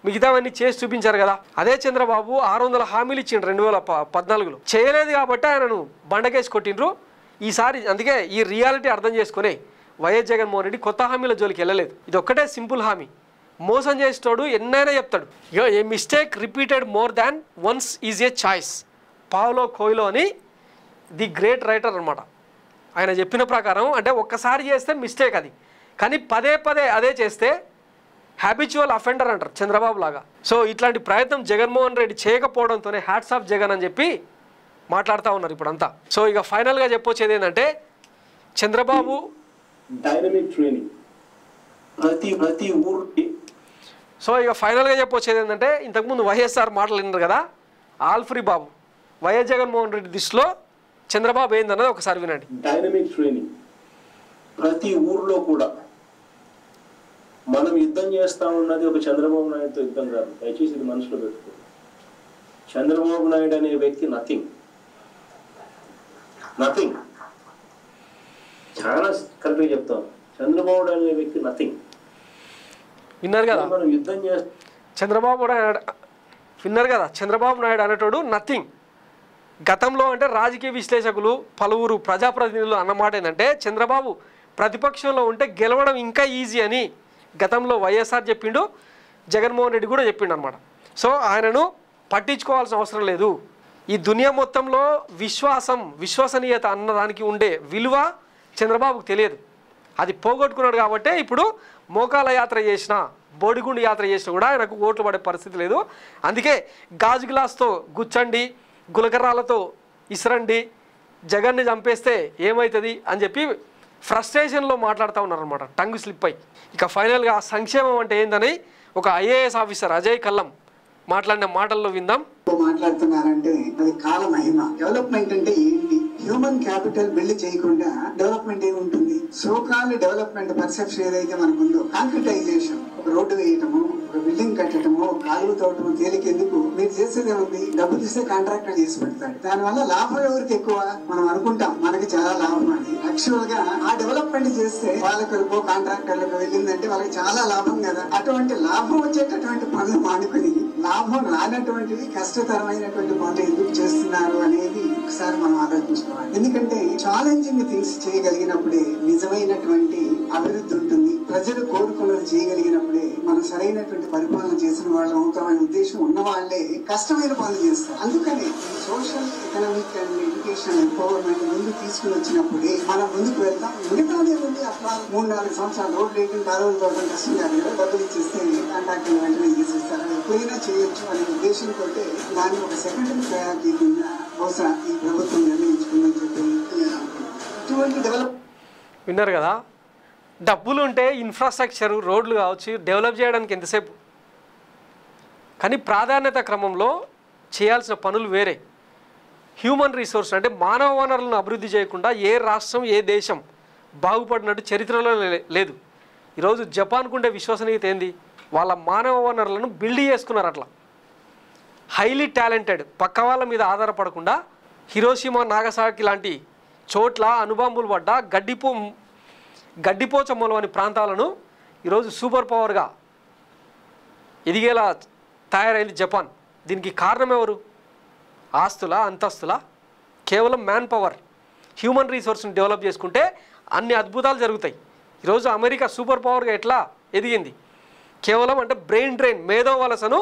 మిగతావన్నీ చేసి చూపించారు కదా. అదే చంద్రబాబు 600 హామీలు ఇచ్చిండు 2014లో, చేయలేదు కాబట్టి ఆయనను బండకేసి కొట్టిండ్రు. ఈసారి అందుకే ఈ రియాలిటీ అర్థం చేసుకునే వైఎస్ జగన్మోహన్ రెడ్డి కొత్త హామీల జోలికి వెళ్ళలేదు. ఇది ఒక్కటే సింపుల్ హామీ. మోసం చేసేటోడు ఎన్నైనా చెప్తాడు. A mistake repeated more than once is a choice. Paulo Coelho అని ది గ్రేట్ రైటర్ అనమాట. ఆయన చెప్పిన ప్రకారం అంటే ఒక్కసారి చేస్తే మిస్టేక్ అది, కానీ పదే పదే అదే చేస్తే హ్యాబిచువల్ అఫెండర్ అంటారు చంద్రబాబు లాగా. సో ఇట్లాంటి ప్రయత్నం జగన్మోహన్ రెడ్డి చేయకపోవడంతోనే హ్యాట్స్ ఆఫ్ జగన్ అని చెప్పి మాట్లాడుతూ ఉన్నారు ఇప్పుడంతా. సో ఇక ఫైనల్గా చెప్పొచ్చేది ఏంటంటే చంద్రబాబు డైనమిక్ ట్రైనింగ్ ప్రతి ఊరికి. సో ఇక ఫైనల్గా చెప్పొచ్చేది ఏంటంటే, ఇంతకుముందు వైఎస్ఆర్ మాటలు విన్నారు కదా, ఆల్ ఫ్రీ బాబు. వైఎస్ జగన్మోహన్ రెడ్డి దృష్టిలో చంద్రబాబు ఏందన్నది ఒకసారి వినండి. డైనమిక్ ట్రైనింగ్ ప్రతి ఊర్లో కూడా. మనం యుద్ధం చేస్తా ఉన్నది ఒక చంద్రబాబు నాయుడుతో యుద్ధం కాదు, దయచేసి ఇది మనసులో పెట్టుకో. చంద్రబాబు నాయుడు అనే వ్యక్తి నథింగ్. చాలా కరెక్ట్గా చెప్తాం, చంద్రబాబు అనే వ్యక్తి నథింగ్. విన్నారు కదా, మనం యుద్ధం చేస్తాం. చంద్రబాబు నాయుడు విన్నారు కదా, చంద్రబాబు నాయుడు అనేటోడు నథింగ్. గతంలో అంటే రాజకీయ విశ్లేషకులు పలువురు ప్రజాప్రతినిధులు అన్నమాట ఏంటంటే, చంద్రబాబు ప్రతిపక్షంలో ఉంటే గెలవడం ఇంకా ఈజీ అని గతంలో వైఎస్ఆర్ చెప్పిండు, జగన్మోహన్ రెడ్డి కూడా చెప్పిండు అనమాట. సో ఆయనను పట్టించుకోవాల్సిన అవసరం లేదు. ఈ దునియా మొత్తంలో విశ్వసనీయత అన్నదానికి ఉండే విలువ చంద్రబాబుకు తెలియదు. అది పోగొట్టుకున్నాడు కాబట్టే ఇప్పుడు మోకాల యాత్ర చేసిన, బోడిగుండు యాత్ర చేసినా కూడా ఆయనకు ఓట్లు పడే పరిస్థితి లేదు. అందుకే గాజు గ్లాస్తో గుచ్చండి, గులకర్రాలతో ఇసరండి, జగన్ని చంపేస్తే ఏమవుతుంది అని చెప్పి ఫ్రస్ట్రేషన్లో మాట్లాడుతూ ఉన్నారనమాట, టంగ్ స్లిప్ అయి. ఇక ఫైనల్గా సంక్షేమం అంటే ఏందని ఒక ఐఏఎస్ ఆఫీసర్ అజయ్ కల్లం మాట్లాడిన మాటల్లో విందాం. మాట్లాడుతున్నారంటే అది కాల మహిమ. డెవలప్మెంట్ అంటే ఏంటి? హ్యూమన్ క్యాపిటల్ బిల్డ్ చేయకుండా డెవలప్మెంట్ ఏముంటుంది? సోకాల్ డెవలప్మెంట్ పర్సెప్షన్ ఏదైతే మనకు ఉందో, కాంక్రిటైజేషన్, ఒక రోడ్డు వేయటము, ఒక బిల్డింగ్ కట్టడము, కాలువ తోటము తేలికెందుకు? మీరు చేసేది ఏముంది? డబ్బు తీస్తే కాంట్రాక్టర్ చేసి పెడతాడు. దానివల్ల లాభం ఎవరికి ఎక్కువ? మనం అనుకుంటాం మనకి చాలా లాభం అని. యాక్చువల్ గా ఆ డెవలప్మెంట్ చేస్తే పాలకులకు కాంట్రాక్టర్లకు వెళ్ళిందంటే వాళ్ళకి చాలా లాభం కదా. అటువంటి లాభం వచ్చేటటువంటి పనులు మానుకుని లాభం రానటువంటివి కష్టతరమైనటువంటి పనులు ఎందుకు చేస్తున్నారు అనేది ఒకసారి మనం ఆలోచించుకోవాలి. ఎందుకంటే ఛాలెంజింగ్ థింగ్స్ చేయగలిగినప్పుడే నిజమైనటువంటి అభివృద్ధి ఉంటుంది. ప్రజలు కోరుకున్నది చేయగలిగినప్పుడే మనం సరైనటువంటి పరిపాలన చేసిన వాళ్ళు అవుతామనే ఉద్దేశం ఉన్న వాళ్ళే కష్టమైన పనులు చేస్తారు. అందుకని social, economic and education empowerment ముందు తీసుకుని వచ్చినప్పుడే మనం ముందుకు వెళ్తాం. మిగతాదే ఉంది అట్లా 3-4 సంవత్సరాలు రోడ్లు వేయడం, కాలువలు తోటం కష్టం కాదు కదా, డబ్బులు ఇచ్చేస్తే కాంట్రాక్టర్ వెంటనే చేసేస్తారు. ఎప్పుడైనా చేయొచ్చు అనే ఉద్దేశంతో దాన్ని ఒక సెకండరీ ప్రయారిటీ కింద బహుశా ఈ ప్రభుత్వం నిర్ణయించుకుందని చెప్పి ఇటువంటి డెవలప్. విన్నారు కదా, డబ్బులు ఉంటే ఇన్ఫ్రాస్ట్రక్చర్, రోడ్లు కావచ్చు డెవలప్ చేయడానికి ఎంతసేపు, కానీ ప్రాధాన్యత క్రమంలో చేయాల్సిన పనులు వేరే. హ్యూమన్ రిసోర్స్ అంటే మానవ వనరులను అభివృద్ధి చేయకుండా ఏ రాష్ట్రం, ఏ దేశం బాగుపడినట్టు చరిత్రలో లేదు. ఈరోజు జపాన్కు ఉండే విశ్వసనీయత ఏంది? వాళ్ళ మానవ వనరులను బిల్డ్ చేసుకున్నారు. అట్లా హైలీ టాలెంటెడ్, పక్క వాళ్ళ మీద ఆధారపడకుండా హిరోషిమా, నాగసాకి లాంటి చోట్ల అణుబాంబులు పడ్డ గడ్డిపోచ మొలవని ప్రాంతాలను ఈరోజు సూపర్ పవర్గా ఎదిగేలా తయారైంది జపాన్. దీనికి కారణం ఎవరు? ఆస్తులా, అంతస్తులా? కేవలం మ్యాన్ పవర్, హ్యూమన్ రీసోర్స్ని డెవలప్ చేసుకుంటే అన్ని అద్భుతాలు జరుగుతాయి. ఈరోజు అమెరికా సూపర్ పవర్గా ఎట్లా ఎదిగింది? కేవలం అంటే బ్రెయిన్ డ్రైన్, మేధో వలసను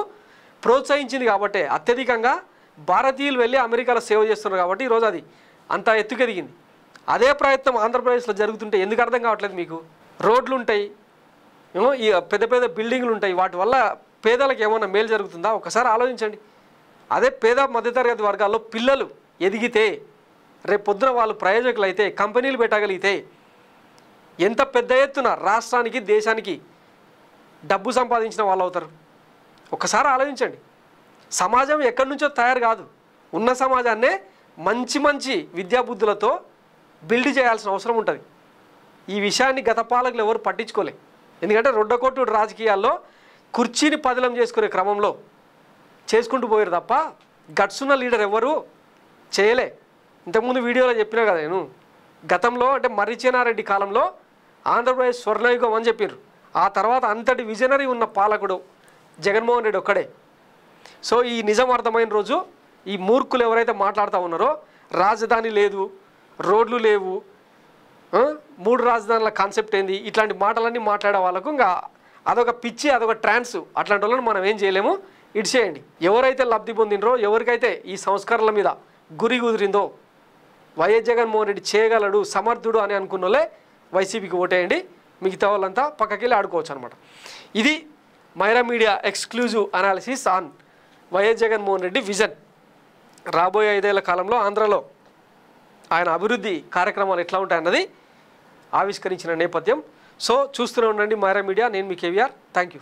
ప్రోత్సహించింది కాబట్టి, అత్యధికంగా భారతీయులు వెళ్ళి అమెరికాలో సేవ చేస్తున్నారు కాబట్టి ఈరోజు అది అంత ఎత్తుకెదిగింది. అదే ప్రయత్నం ఆంధ్రప్రదేశ్లో జరుగుతుంటే ఎందుకు అర్థం కావట్లేదు మీకు? రోడ్లు ఉంటాయి, ఏమో ఈ పెద్ద పెద్ద బిల్డింగ్లు ఉంటాయి, వాటి వల్ల పేదలకు ఏమన్నా మేలు జరుగుతుందా? ఒకసారి ఆలోచించండి. అదే పేద మధ్యతరగతి వర్గాల్లో పిల్లలు ఎదిగితే, రేపు పొద్దున వాళ్ళు ప్రయోజకులు అయితే, కంపెనీలు పెట్టగలిగితే ఎంత పెద్ద ఎత్తున రాష్ట్రానికి, దేశానికి డబ్బు సంపాదించిన వాళ్ళు అవుతారు. ఒకసారి ఆలోచించండి. సమాజం ఎక్కడి నుంచో తయారు కాదు, ఉన్న సమాజాన్నే మంచి మంచి విద్యాబుద్ధులతో బిల్డ్ చేయాల్సిన అవసరం ఉంటుంది. ఈ విషయాన్ని గత పాలకులు ఎవరు పట్టించుకోలే. ఎందుకంటే రొడ్డకొట్టుడు రాజకీయాల్లో కుర్చీని పదిలం చేసుకునే క్రమంలో చేసుకుంటూ పోయారు తప్ప గట్సున్న లీడర్ ఎవరు చేయలే. ఇంతకుముందు వీడియోలో చెప్పినా కదా నేను, గతంలో అంటే మర్రిచెన్నారెడ్డి కాలంలో ఆంధ్రప్రదేశ్ స్వర్ణయుగం అని చెప్పారు. ఆ తర్వాత అంతటి విజనరీ ఉన్న పాలకుడు జగన్మోహన్ రెడ్డి ఒక్కడే. సో ఈ నిజం అర్థమైన రోజు ఈ మూర్ఖులు ఎవరైతే మాట్లాడుతూ ఉన్నారో, రాజధాని లేదు, రోడ్లు లేవు, 3 రాజధానుల కాన్సెప్ట్ ఏంది, ఇట్లాంటి మాటలన్నీ మాట్లాడే వాళ్ళకు ఇంకా అదొక పిచ్చి, అదొక ట్రాన్స్. అట్లాంటి వాళ్ళని మనం ఏం చేయలేము, ఇడిచేయండి. ఎవరైతే లబ్ధి పొందినరో, ఎవరికైతే ఈ సంస్కరణల మీద గురి కుదిరిందో, వైఎస్ జగన్మోహన్ రెడ్డి చేయగలడు, సమర్థుడు అని అనుకున్న వాళ్ళే వైసీపీకి ఓటేయండి. మిగతా వాళ్ళంతా పక్కకెళ్ళి ఆడుకోవచ్చు అనమాట. ఇది Myra media exclusive analysis on YS Jaganmohan Reddy vision. రాబోయే 5 ఏళ్ల కాలంలో ఆంధ్రలో ఆయన అభివృద్ధి కార్యక్రమాలు ఎట్లా ఉంటాయన్నది ఆవిష్కరించిన నేపథ్యం. సో చూస్తూనే ఉండండి మైరా మీడియా. నేను మీ కేవీఆర్. Thank you.